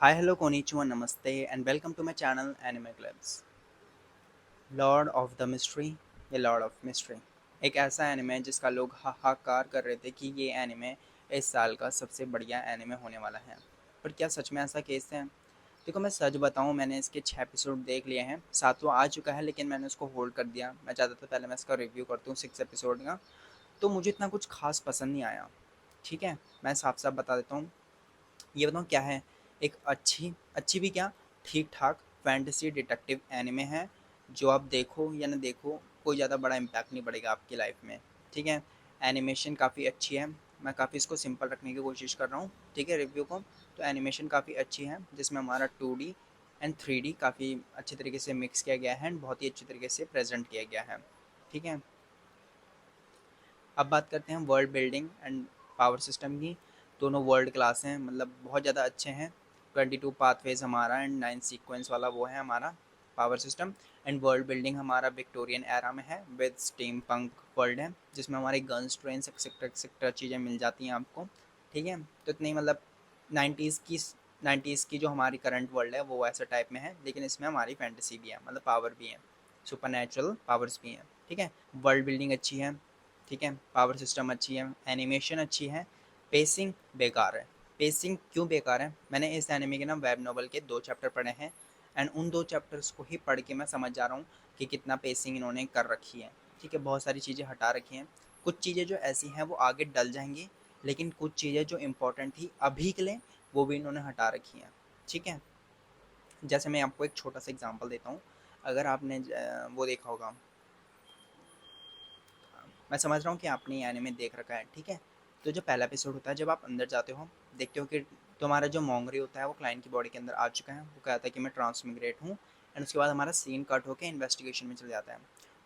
Hi, hello, konnichiwa, namaste, and welcome to my channel Anime Clubs. Lord of the mystery या Lord of mystery एक ऐसा anime है जिसका लोग हाहाकार कर रहे थे कि ये एनिमे इस साल का सबसे बढ़िया एनिमे होने वाला है। पर क्या सच में ऐसा केस है? देखो, मैं सच बताऊं, मैंने इसके 6 एपिसोड देख लिए हैं, सातवां आ चुका है, लेकिन मैंने उसको होल्ड कर दिया। मैं चाहता था पहले मैं इसका रिव्यू करता हूँ 6 एपिसोड का। तो मुझे इतना कुछ खास पसंद नहीं आया। ठीक है, मैं साफ साफ बता देता हूँ। ये बताऊँ क्या है। एक अच्छी अच्छी भी क्या, ठीक ठाक फैंटेसी डिटेक्टिव एनिमे है। जो आप देखो या ना देखो, कोई ज़्यादा बड़ा इम्पैक्ट नहीं पड़ेगा आपकी लाइफ में। ठीक है। एनिमेशन काफ़ी अच्छी है। मैं काफ़ी इसको सिंपल रखने की कोशिश कर रहा हूँ, ठीक है, रिव्यू को। तो एनिमेशन काफ़ी अच्छी है, जिसमें हमारा 2D एंड 3D काफ़ी अच्छे तरीके से मिक्स किया गया है एंड बहुत ही अच्छी तरीके से प्रेजेंट किया गया है। ठीक है। अब बात करते हैं world building and power system की। दोनों वर्ल्ड क्लास हैं, मतलब बहुत ज़्यादा अच्छे हैं। 22 पाथवेज हमारा एंड 9 सीक्वेंस वाला वो है हमारा power system. And world building हमारा विक्टोरियन एरा में है विद स्टीम पंक वर्ल्ड है, जिसमें हमारे गन्स ट्रेन एक्सेट्रा एक्सेट्रा चीज़ें मिल जाती हैं आपको। ठीक है। तो इतनी मतलब 90s की 90s की जो हमारी करंट वर्ल्ड है वो ऐसा टाइप में है, लेकिन इसमें हमारी फैंटेसी भी है, मतलब पावर भी है, सुपर नेचुरल पावर्स भी हैं। ठीक है। वर्ल्ड बिल्डिंग अच्छी है। ठीक है। पावर सिस्टम अच्छी है, एनिमेशन अच्छी है। पेसिंग बेकार है। पेसिंग क्यों बेकार है? मैंने इस एनिमे के ना वेब नॉवल के 2 चैप्टर पढ़े हैं एंड उन 2 चैप्टर्स को ही पढ़ के मैं समझ जा रहा हूँ कि कितना पेसिंग इन्होंने कर रखी है। ठीक है। बहुत सारी चीज़ें हटा रखी हैं। कुछ चीज़ें जो ऐसी हैं वो आगे डल जाएंगी, लेकिन कुछ चीज़ें जो इम्पोर्टेंट थी अभी के लिए वो भी इन्होंने हटा रखी हैं। ठीक है। जैसे मैं आपको एक छोटा सा एग्जांपल देता हूँ। अगर आपने वो देखा होगा, मैं समझ रहा हूँ कि आपने ये एनिमे देख रखा है। ठीक है। तो जो पहला एपिसोड होता है, जब आप अंदर जाते हो, देखते हो कि तुम्हारा जो मोंगरी होता है वो क्लाइंट की बॉडी के अंदर आ चुका है। वो कहता है कि मैं ट्रांसमिग्रेट हूँ। एंड उसके बाद हमारा सीन कट होकर इन्वेस्टिगेशन में चल जाता है।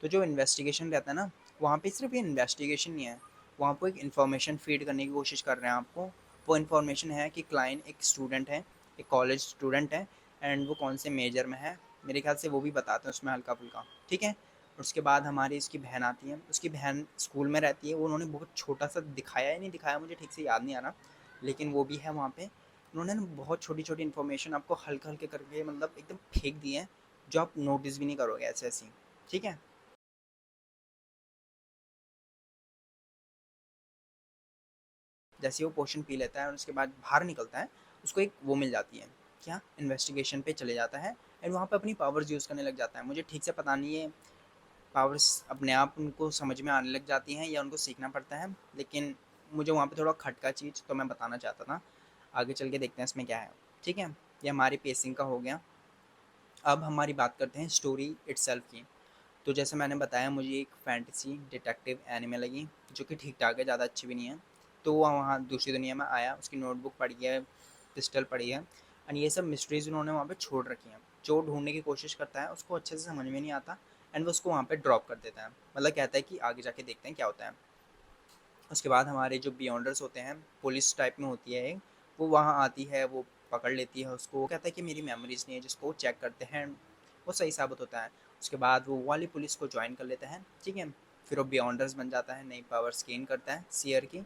तो जो इन्वेस्टिगेशन रहता है ना, वहाँ पे सिर्फ ये इन्वेस्टिगेशन नहीं है, वहाँ पर एक इन्फॉर्मेशन फीड करने की कोशिश कर रहे हैं आपको। वो इन्फॉर्मेशन है कि क्लाइंट एक स्टूडेंट है, एक कॉलेज स्टूडेंट है, एंड वो कौन से मेजर में है, मेरे ख्याल से वो भी बताते हैं उसमें हल्का फुल्का। ठीक है। उसके बाद हमारी इसकी बहन आती है, उसकी बहन स्कूल में रहती है। वो उन्होंने बहुत छोटा सा दिखाया या नहीं दिखाया मुझे ठीक से याद नहीं आ रहा, लेकिन वो भी है वहाँ पे। उन्होंने ना बहुत छोटी छोटी इन्फॉर्मेशन आपको हल्के हल्के करके मतलब एकदम फेंक दी है, जो आप नोटिस भी नहीं करोगे ऐसे ऐसी। ठीक है। जैसे ही वो पोर्शन पी लेता है और उसके बाद बाहर निकलता है, उसको एक वो मिल जाती है, क्या, इन्वेस्टिगेशन पे चले जाता है एंड वहाँ पे अपनी पावर्स यूज़ करने लग जाता है। मुझे ठीक से पता नहीं है पावर्स अपने आप उनको समझ में आने लग जाती हैं या उनको सीखना पड़ता है, लेकिन मुझे वहाँ पे थोड़ा खटका चीज़ तो मैं बताना चाहता था। आगे चल के देखते हैं इसमें क्या है। ठीक है। ये हमारी पेसिंग का हो गया। अब हमारी बात करते हैं स्टोरी इटसेल्फ की। तो जैसे मैंने बताया, मुझे एक फैंटेसी डिटेक्टिव एनिमे लगी, जो कि ठीक ठाक है, ज़्यादा अच्छी भी नहीं है। तो वो वहाँ दूसरी दुनिया में आया, उसकी नोटबुक पढ़ी है, पिस्टल पढ़ी है, एंड ये सब मिस्ट्रीज़ उन्होंने वहाँ पे छोड़ रखी हैं। जो ढूंढने की कोशिश करता है उसको अच्छे से समझ में नहीं आता, एंड वो उसको वहाँ पे ड्रॉप कर देता है, मतलब कहता है कि आगे जाके देखते हैं क्या होता है। उसके बाद हमारे जो बियॉन्डर्स होते हैं, पुलिस टाइप में होती है एक, वो वहाँ आती है, वो पकड़ लेती है उसको। वो कहता है कि मेरी मेमोरीज़ नहीं है, जिसको चेक करते हैं, वो सही साबित होता है। उसके बाद वो वाली पुलिस को ज्वाइन कर लेता है। ठीक है। फिर वो बियॉन्डर्स बन जाता है, नई पावर्स गेन करता है सीयर की।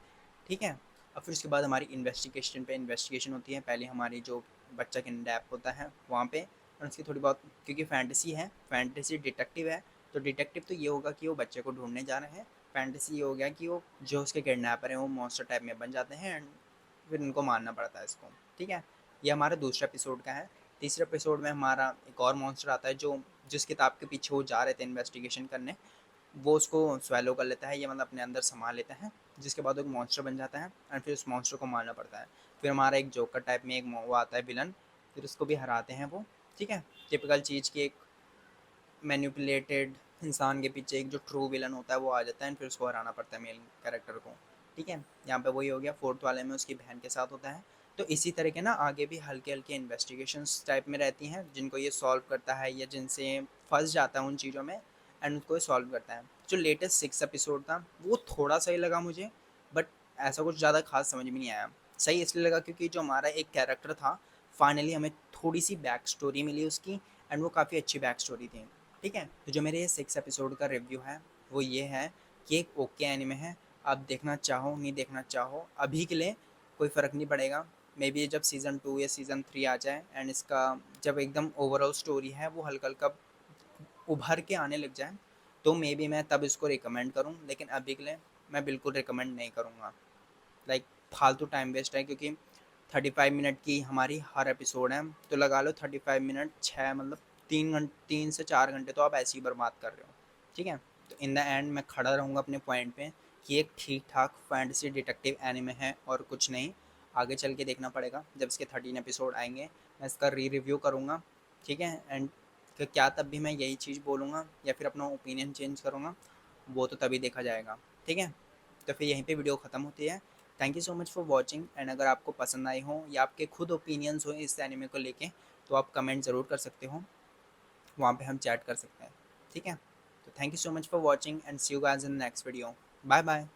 ठीक है। और फिर उसके बाद हमारी इन्वेस्टिगेशन पे इन्वेस्टिगेशन होती है। पहले हमारी जो बच्चा किडनैप होता है वहाँ पे, और उसकी थोड़ी बहुत, क्योंकि फैंटेसी है, फैंटेसी डिटेक्टिव है, तो डिटेक्टिव तो ये होगा कि वो बच्चे को ढूंढने जा रहे हैं। फैंटेसी ये हो गया कि वो जो उसके किडनैपर हैं वो मॉन्स्टर टाइप में बन जाते हैं एंड फिर उनको मारना पड़ता है इसको। ठीक है। ये हमारा दूसरा एपिसोड का है। तीसरे एपिसोड में हमारा एक और मॉन्स्टर आता है, जो जिस किताब के पीछे वो जा रहे थे इन्वेस्टिगेशन करने, वो उसको स्वेलो कर लेता है, ये मतलब अपने अंदर समा लेता है, जिसके बाद वो एक मॉन्स्टर बन जाता है एंड फिर उस मॉन्स्टर को मारना पड़ता है। फिर हमारा एक जोकर टाइप में एक वो आता है विलन, फिर उसको भी हराते हैं वो। ठीक है। टिपिकल चीज़ की एक मैनिपुलेटेड इंसान के पीछे एक जो ट्रू विलन होता है वो आ जाता है, फिर उसको हराना पड़ता है मेन कैरेक्टर को। ठीक है। यहाँ पे वही हो गया। फोर्थ वाले में उसकी बहन के साथ होता है। तो इसी तरह के ना आगे भी हल्के हल्के इन्वेस्टिगेशंस टाइप में रहती हैं, जिनको ये सॉल्व करता है या जिनसे फंस जाता है उन चीज़ों में, एंड उसको ये सॉल्व करता है। जो लेटेस्ट 6 एपिसोड था वो थोड़ा सही लगा मुझे, बट ऐसा कुछ ज़्यादा खास समझ में नहीं आया। सही इसलिए लगा क्योंकि जो हमारा एक कैरेक्टर था, फाइनली हमें थोड़ी सी बैक स्टोरी मिली उसकी, एंड वो काफ़ी अच्छी बैक स्टोरी थी। ठीक है। तो जो मेरे ये 6 एपिसोड का रिव्यू है वो ये है कि एक ओके एनिमे है। आप देखना चाहो नहीं देखना चाहो, अभी के लिए कोई फ़र्क नहीं पड़ेगा। मे बी जब सीज़न 2 या सीज़न 3 आ जाए एंड इसका जब एकदम ओवरऑल स्टोरी है वो हल्का-हल्का उभर के आने लग जाए, तो मे बी मैं तब इसको रिकमेंड करूँ, लेकिन अभी के लिए मैं बिल्कुल रिकमेंड नहीं करूँगा। लाइक फालतू टाइम वेस्ट है, क्योंकि 35 मिनट की हमारी हर एपिसोड है, तो लगा लो 35 मिनट 6 मतलब 3 से 4 घंटे तो आप ऐसे ही बर्बाद कर रहे हो, ठीक है। तो इन द एंड मैं खड़ा रहूँगा अपने पॉइंट पे कि एक ठीक ठाक फैंटेसी डिटेक्टिव एनिमे है और कुछ नहीं। आगे चल के देखना पड़ेगा, जब इसके 13 एपिसोड आएंगे मैं इसका रिव्यू करूँगा, ठीक है। एंड क्या तब भी मैं यही चीज़ बोलूँगा या फिर अपना ओपिनियन चेंज करूँगा, वो तो तभी देखा जाएगा, ठीक है। तो फिर यहीं पे वीडियो ख़त्म होती है। Thank you so much for watching, and अगर आपको पसंद आई हो या आपके खुद ओपिनियंस हो इस एनिमे को लेके, तो आप कमेंट ज़रूर कर सकते हो, वहाँ पे हम चैट कर सकते हैं, ठीक है। तो thank you so much for watching and see you guys in next video. Bye bye.